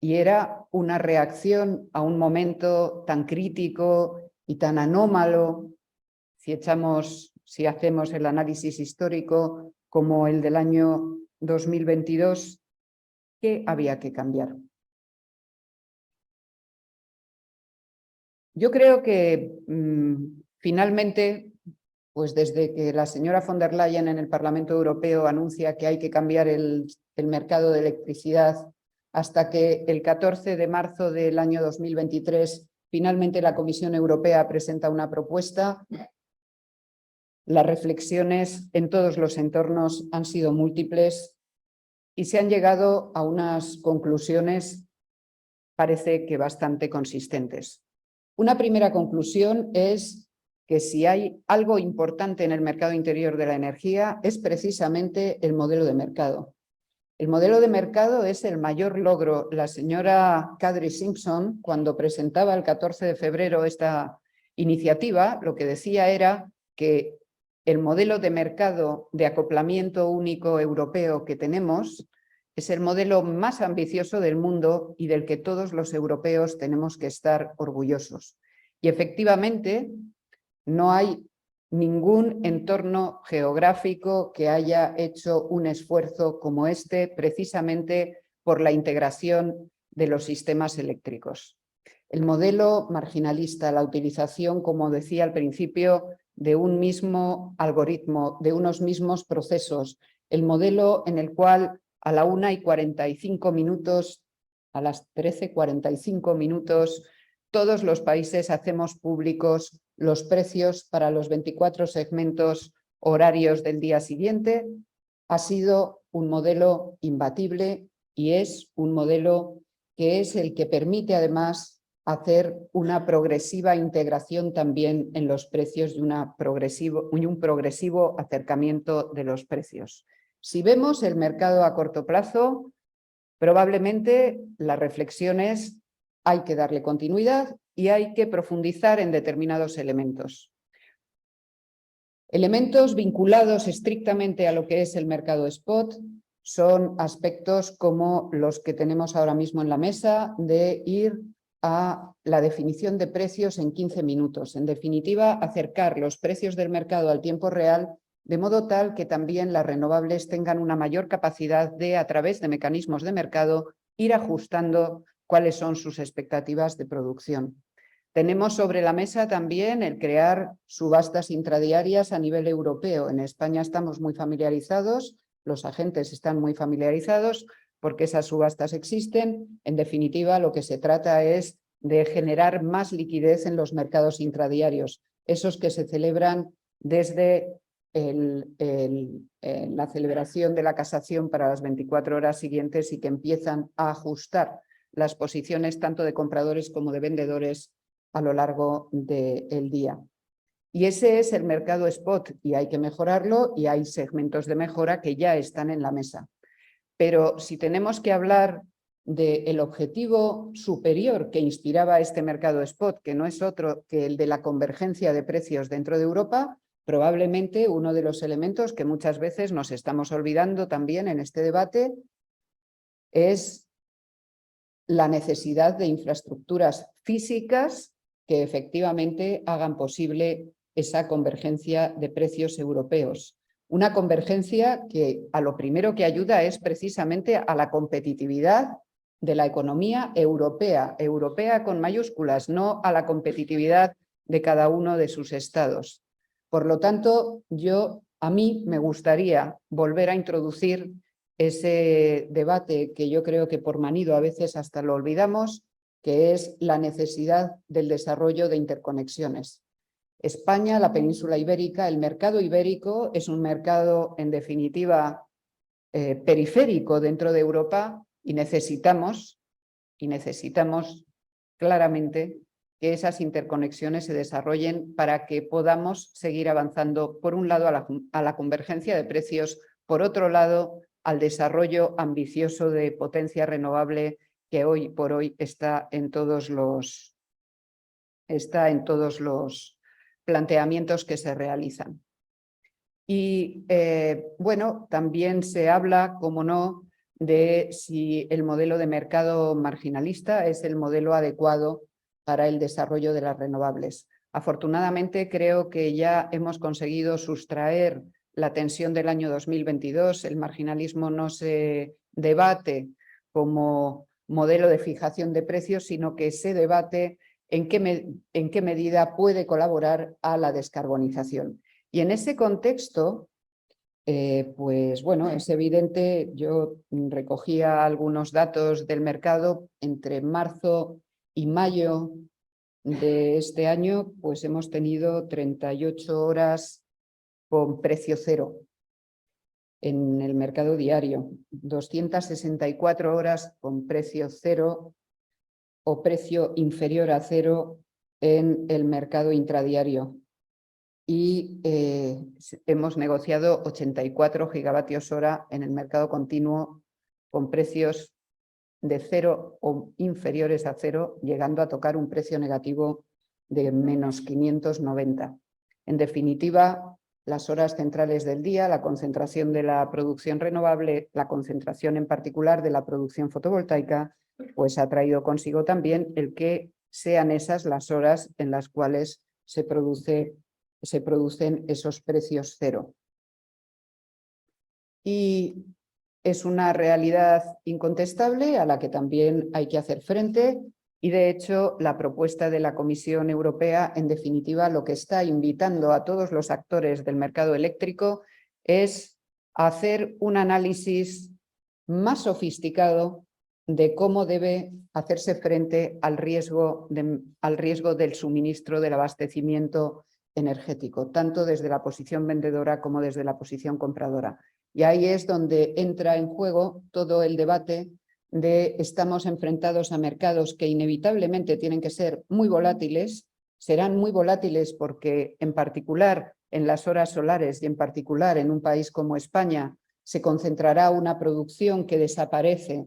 Y era una reacción a un momento tan crítico y tan anómalo, si hacemos el análisis histórico como el del año 2022, ¿qué había que cambiar? Yo creo que finalmente, pues desde que la señora von der Leyen en el Parlamento Europeo anuncia que hay que cambiar el mercado de electricidad, hasta que el 14 de marzo del año 2023 finalmente la Comisión Europea presenta una propuesta, las reflexiones en todos los entornos han sido múltiples y se han llegado a unas conclusiones, parece que bastante consistentes. Una primera conclusión es que si hay algo importante en el mercado interior de la energía es precisamente el modelo de mercado. El modelo de mercado es el mayor logro. La señora Kadri Simpson, cuando presentaba el 14 de febrero esta iniciativa, lo que decía era que el modelo de mercado de acoplamiento único europeo que tenemos es el modelo más ambicioso del mundo y del que todos los europeos tenemos que estar orgullosos. Y efectivamente, no hay ningún entorno geográfico que haya hecho un esfuerzo como este, precisamente por la integración de los sistemas eléctricos. El modelo marginalista, la utilización, como decía al principio, de un mismo algoritmo, de unos mismos procesos, el modelo en el cual a la 1:45, a las 13:45, todos los países hacemos públicos los precios para los 24 segmentos horarios del día siguiente, ha sido un modelo imbatible y es un modelo que es el que permite además hacer una progresiva integración también en los precios y un progresivo acercamiento de los precios. Si vemos el mercado a corto plazo, probablemente las reflexiones hay que darle continuidad y hay que profundizar en determinados elementos. Elementos vinculados estrictamente a lo que es el mercado spot son aspectos como los que tenemos ahora mismo en la mesa de ir a la definición de precios en 15 minutos. En definitiva, acercar los precios del mercado al tiempo real de modo tal que también las renovables tengan una mayor capacidad de, a través de mecanismos de mercado, ir ajustando cuáles son sus expectativas de producción. Tenemos sobre la mesa también el crear subastas intradiarias a nivel europeo. En España estamos muy familiarizados, los agentes están muy familiarizados porque esas subastas existen. En definitiva, lo que se trata es de generar más liquidez en los mercados intradiarios, esos que se celebran desde la celebración de la casación para las 24 horas siguientes y que empiezan a ajustar las posiciones tanto de compradores como de vendedores a lo largo del día. Y ese es el mercado spot y hay que mejorarlo y hay segmentos de mejora que ya están en la mesa. Pero si tenemos que hablar del objetivo superior que inspiraba este mercado spot, que no es otro que el de la convergencia de precios dentro de Europa, probablemente uno de los elementos que muchas veces nos estamos olvidando también en este debate es la necesidad de infraestructuras físicas que efectivamente hagan posible esa convergencia de precios europeos. Una convergencia que a lo primero que ayuda es precisamente a la competitividad de la economía europea, europea con mayúsculas, no a la competitividad de cada uno de sus estados. Por lo tanto, a mí me gustaría volver a introducir ese debate que yo creo que por manido a veces hasta lo olvidamos, que es la necesidad del desarrollo de interconexiones. España, la península ibérica, el mercado ibérico es un mercado, en definitiva, periférico dentro de Europa y necesitamos claramente que esas interconexiones se desarrollen para que podamos seguir avanzando, por un lado, a la convergencia de precios, por otro lado, al desarrollo ambicioso de potencia renovable que hoy por hoy está en todos los planteamientos que se realizan. Y bueno, también se habla, como no, de si el modelo de mercado marginalista es el modelo adecuado para el desarrollo de las renovables. Afortunadamente, creo que ya hemos conseguido sustraer la tensión del año 2022. El marginalismo no se debate como modelo de fijación de precios, sino que se debate en qué medida puede colaborar a la descarbonización. Y en ese contexto, pues bueno, es evidente, yo recogía algunos datos del mercado entre marzo y mayo de este año, pues hemos tenido 38 horas con precio cero en el mercado diario, 264 horas con precio cero o precio inferior a cero en el mercado intradiario. Y hemos negociado 84 gigavatios hora en el mercado continuo con precios de cero o inferiores a cero, llegando a tocar un precio negativo de menos 590. En definitiva, las horas centrales del día, la concentración de la producción renovable, la concentración en particular de la producción fotovoltaica, pues ha traído consigo también el que sean esas las horas en las cuales se producen esos precios cero. Y es una realidad incontestable a la que también hay que hacer frente y, de hecho, la propuesta de la Comisión Europea, en definitiva, lo que está invitando a todos los actores del mercado eléctrico es hacer un análisis más sofisticado de cómo debe hacerse frente al riesgo del suministro, del abastecimiento energético, tanto desde la posición vendedora como desde la posición compradora. Y ahí es donde entra en juego todo el debate de estamos enfrentados a mercados que inevitablemente tienen que ser muy volátiles, serán muy volátiles porque en particular en las horas solares y en particular en un país como España se concentrará una producción que desaparece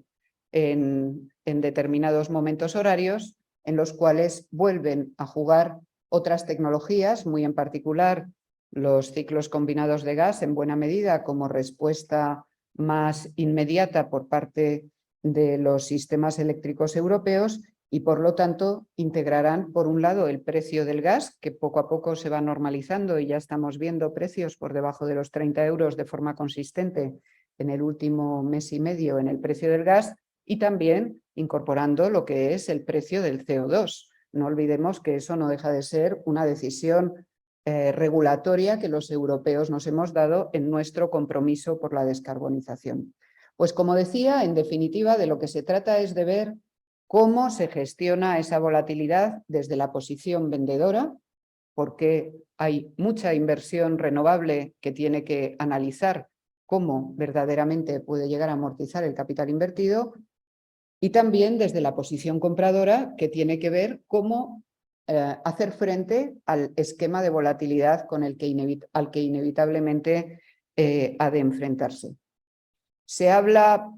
en determinados momentos horarios en los cuales vuelven a jugar otras tecnologías, muy en particular los ciclos combinados de gas en buena medida como respuesta más inmediata por parte de los sistemas eléctricos europeos y por lo tanto integrarán por un lado el precio del gas que poco a poco se va normalizando y ya estamos viendo precios por debajo de los 30 euros de forma consistente en el último mes y medio en el precio del gas y también incorporando lo que es el precio del CO2. No olvidemos que eso no deja de ser una decisión regulatoria que los europeos nos hemos dado en nuestro compromiso por la descarbonización. Pues como decía, en definitiva, de lo que se trata es de ver cómo se gestiona esa volatilidad desde la posición vendedora, porque hay mucha inversión renovable que tiene que analizar cómo verdaderamente puede llegar a amortizar el capital invertido, y también desde la posición compradora, que tiene que ver cómo hacer frente al esquema de volatilidad con al que inevitablemente ha de enfrentarse. Se habla,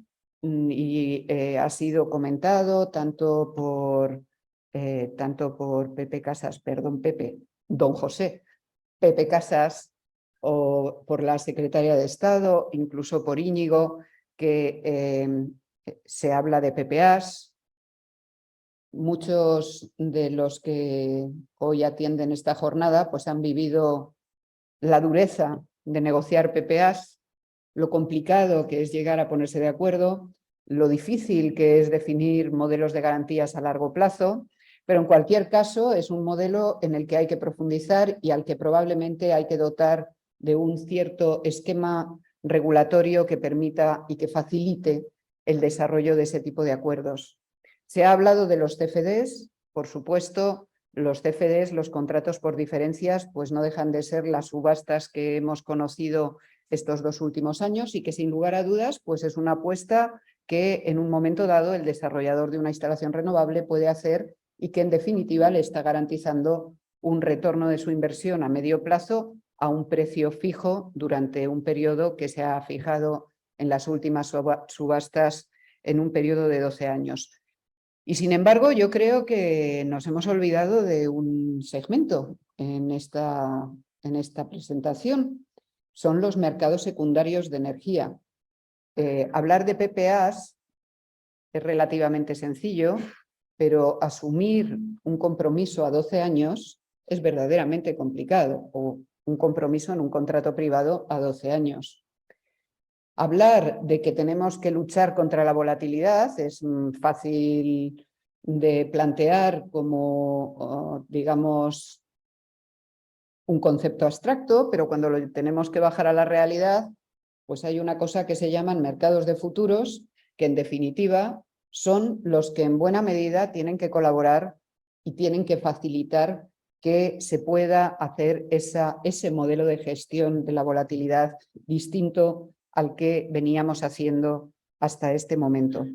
y ha sido comentado tanto por Pepe Casas, don José Pepe Casas, o por la secretaria de Estado, incluso por Íñigo, que se habla de PPAs. Muchos de los que hoy atienden esta jornada pues han vivido la dureza de negociar PPAs, lo complicado que es llegar a ponerse de acuerdo, lo difícil que es definir modelos de garantías a largo plazo, pero en cualquier caso es un modelo en el que hay que profundizar y al que probablemente hay que dotar de un cierto esquema regulatorio que permita y que facilite el desarrollo de ese tipo de acuerdos. Se ha hablado de los CFDs, por supuesto, los CFDs, los contratos por diferencias, pues no dejan de ser las subastas que hemos conocido estos 2 últimos años y que sin lugar a dudas pues es una apuesta que en un momento dado el desarrollador de una instalación renovable puede hacer y que en definitiva le está garantizando un retorno de su inversión a medio plazo a un precio fijo durante un periodo que se ha fijado en las últimas subastas en un periodo de 12 años. Y sin embargo, yo creo que nos hemos olvidado de un segmento en esta presentación. Son los mercados secundarios de energía. Hablar de PPAs es relativamente sencillo, pero asumir un compromiso a 12 años es verdaderamente complicado, o un compromiso en un contrato privado a 12 años. Hablar de que tenemos que luchar contra la volatilidad es fácil de plantear como, digamos, un concepto abstracto, pero cuando lo tenemos que bajar a la realidad, pues hay una cosa que se llaman mercados de futuros, que en definitiva son los que en buena medida tienen que colaborar y tienen que facilitar que se pueda hacer ese modelo de gestión de la volatilidad distinto al que veníamos haciendo hasta este momento.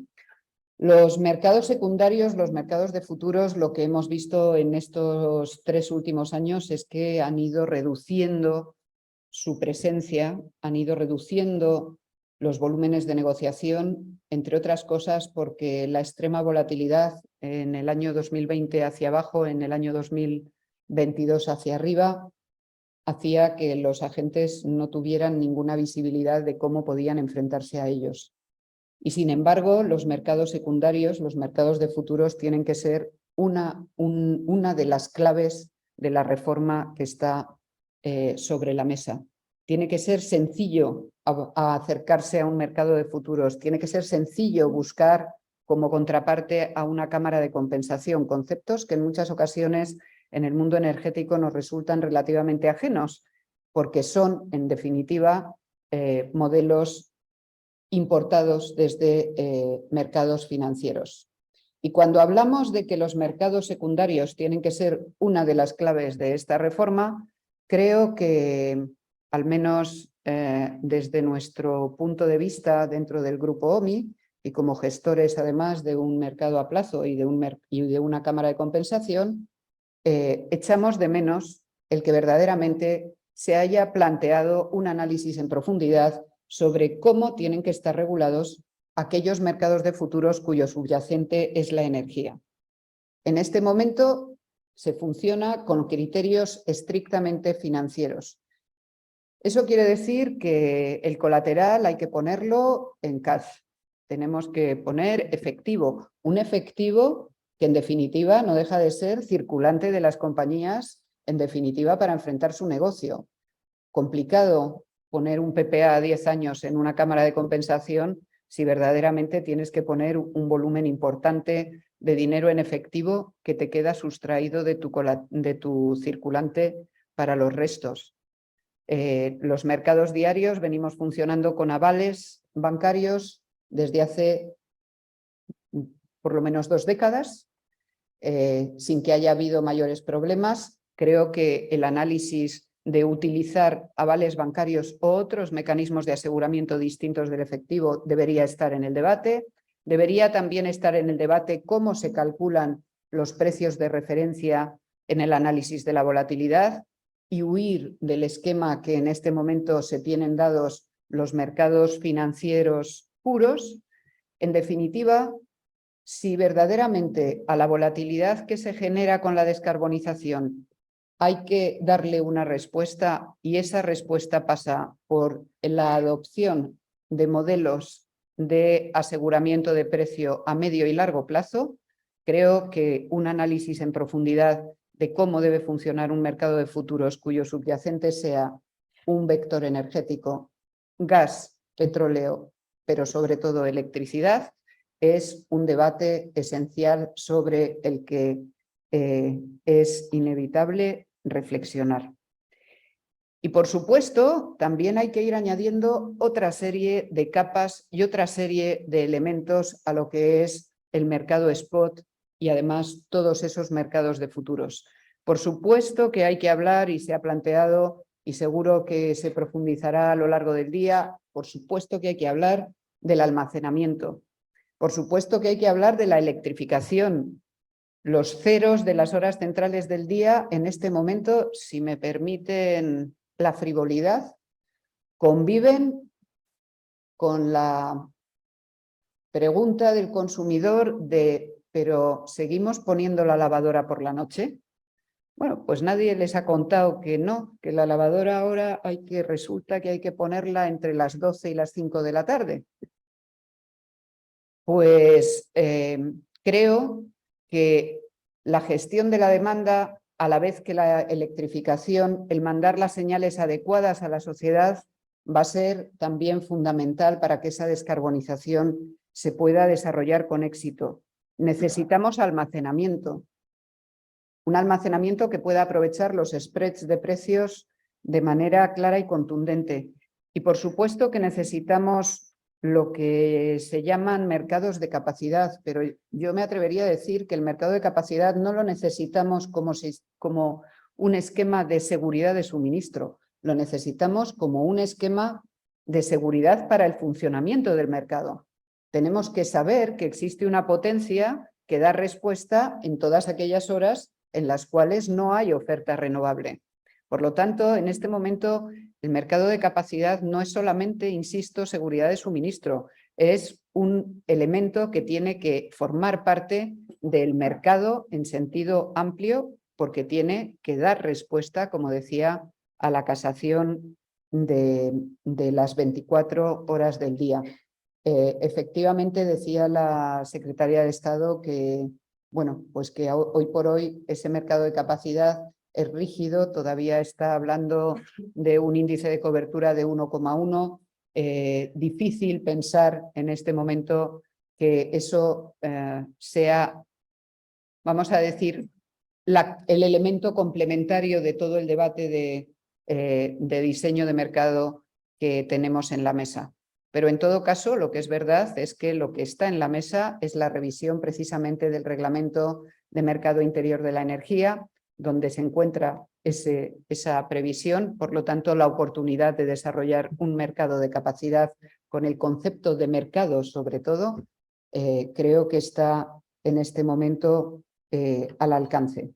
Los mercados secundarios, los mercados de futuros, lo que hemos visto en estos 3 últimos años es que han ido reduciendo su presencia, han ido reduciendo los volúmenes de negociación, entre otras cosas porque la extrema volatilidad en el año 2020 hacia abajo, en el año 2022 hacia arriba, hacía que los agentes no tuvieran ninguna visibilidad de cómo podían enfrentarse a ellos. Y sin embargo, los mercados secundarios, los mercados de futuros, tienen que ser una de las claves de la reforma que está sobre la mesa. Tiene que ser sencillo acercarse a un mercado de futuros, tiene que ser sencillo buscar como contraparte a una cámara de compensación, conceptos que en muchas ocasiones en el mundo energético nos resultan relativamente ajenos, porque son, en definitiva, modelos importados desde mercados financieros. Y cuando hablamos de que los mercados secundarios tienen que ser una de las claves de esta reforma, creo que, al menos desde nuestro punto de vista dentro del grupo OMI, y como gestores además de un mercado a plazo y de una cámara de compensación, echamos de menos el que verdaderamente se haya planteado un análisis en profundidad sobre cómo tienen que estar regulados aquellos mercados de futuros cuyo subyacente es la energía. En este momento se funciona con criterios estrictamente financieros. Eso quiere decir que el colateral hay que ponerlo en cash. Tenemos que poner efectivo, un efectivo que en definitiva no deja de ser circulante de las compañías, en definitiva para enfrentar su negocio. Complicado poner un PPA a 10 años en una cámara de compensación si verdaderamente tienes que poner un volumen importante de dinero en efectivo que te queda sustraído de tu circulante para los restos. Los mercados diarios venimos funcionando con avales bancarios desde hace por lo menos 2 décadas, sin que haya habido mayores problemas. Creo que el análisis de utilizar avales bancarios u otros mecanismos de aseguramiento distintos del efectivo debería estar en el debate. Debería también estar en el debate cómo se calculan los precios de referencia en el análisis de la volatilidad y huir del esquema que en este momento se tienen dados los mercados financieros puros. En definitiva, si verdaderamente a la volatilidad que se genera con la descarbonización hay que darle una respuesta, y esa respuesta pasa por la adopción de modelos de aseguramiento de precio a medio y largo plazo, creo que un análisis en profundidad de cómo debe funcionar un mercado de futuros cuyo subyacente sea un vector energético, gas, petróleo, pero sobre todo electricidad, es un debate esencial sobre el que es inevitable reflexionar. Y por supuesto, también hay que ir añadiendo otra serie de capas y otra serie de elementos a lo que es el mercado spot y además todos esos mercados de futuros. Por supuesto que hay que hablar, y se ha planteado, y seguro que se profundizará a lo largo del día, por supuesto que hay que hablar del almacenamiento. Por supuesto que hay que hablar de la electrificación. Los ceros de las horas centrales del día, en este momento, si me permiten la frivolidad, conviven con la pregunta del consumidor de ¿pero seguimos poniendo la lavadora por la noche? Bueno, pues nadie les ha contado que no, que la lavadora ahora resulta que hay que ponerla entre las 12 y las 5 de la tarde. Pues creo que la gestión de la demanda, a la vez que la electrificación, el mandar las señales adecuadas a la sociedad, va a ser también fundamental para que esa descarbonización se pueda desarrollar con éxito. Necesitamos almacenamiento, un almacenamiento que pueda aprovechar los spreads de precios de manera clara y contundente. Y por supuesto que necesitamos lo que se llaman mercados de capacidad, pero yo me atrevería a decir que el mercado de capacidad no lo necesitamos como un esquema de seguridad de suministro, lo necesitamos como un esquema de seguridad para el funcionamiento del mercado. Tenemos que saber que existe una potencia que da respuesta en todas aquellas horas en las cuales no hay oferta renovable. Por lo tanto, en este momento, el mercado de capacidad no es solamente, insisto, seguridad de suministro, es un elemento que tiene que formar parte del mercado en sentido amplio, porque tiene que dar respuesta, como decía, a la casación de las 24 horas del día. Efectivamente, decía la secretaria de Estado que, bueno, pues que hoy por hoy ese mercado de capacidad es rígido, todavía está hablando de un índice de cobertura de 1,1. Difícil pensar en este momento que eso sea, vamos a decir, el elemento complementario de todo el debate de diseño de mercado que tenemos en la mesa. Pero en todo caso, lo que es verdad es que lo que está en la mesa es la revisión precisamente del Reglamento de Mercado Interior de la Energía, donde se encuentra esa previsión, por lo tanto, la oportunidad de desarrollar un mercado de capacidad con el concepto de mercado, sobre todo, creo que está en este momento al alcance.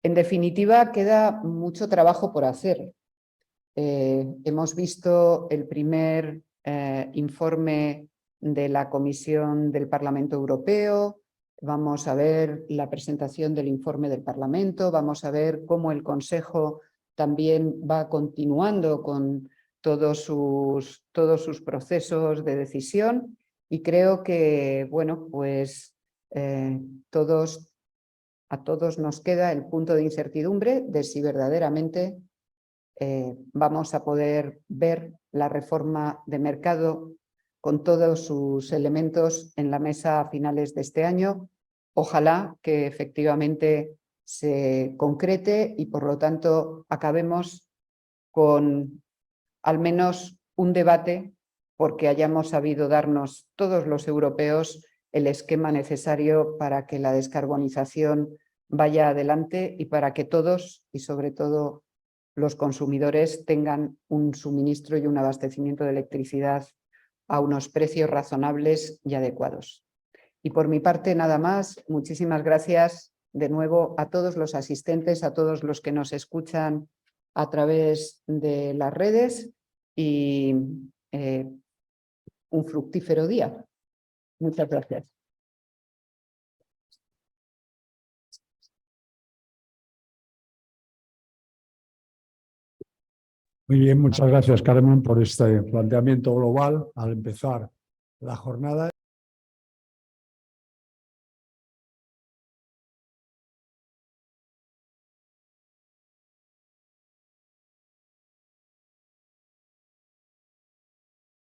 En definitiva, queda mucho trabajo por hacer. Hemos visto el primer informe de la Comisión del Parlamento Europeo, vamos a ver la presentación del informe del Parlamento, vamos a ver cómo el Consejo también va continuando con todos sus procesos de decisión, y creo que, bueno, pues a todos nos queda el punto de incertidumbre de si verdaderamente vamos a poder ver la reforma de mercado con todos sus elementos en la mesa a finales de este año. Ojalá que efectivamente se concrete y, por lo tanto, acabemos con al menos un debate, porque hayamos sabido darnos todos los europeos el esquema necesario para que la descarbonización vaya adelante y para que todos, y sobre todo los consumidores, tengan un suministro y un abastecimiento de electricidad a unos precios razonables y adecuados. Y por mi parte, nada más. Muchísimas gracias de nuevo a todos los asistentes, a todos los que nos escuchan a través de las redes, y un fructífero día. Muchas gracias. Muy bien, muchas gracias, Carmen, por este planteamiento global al empezar la jornada.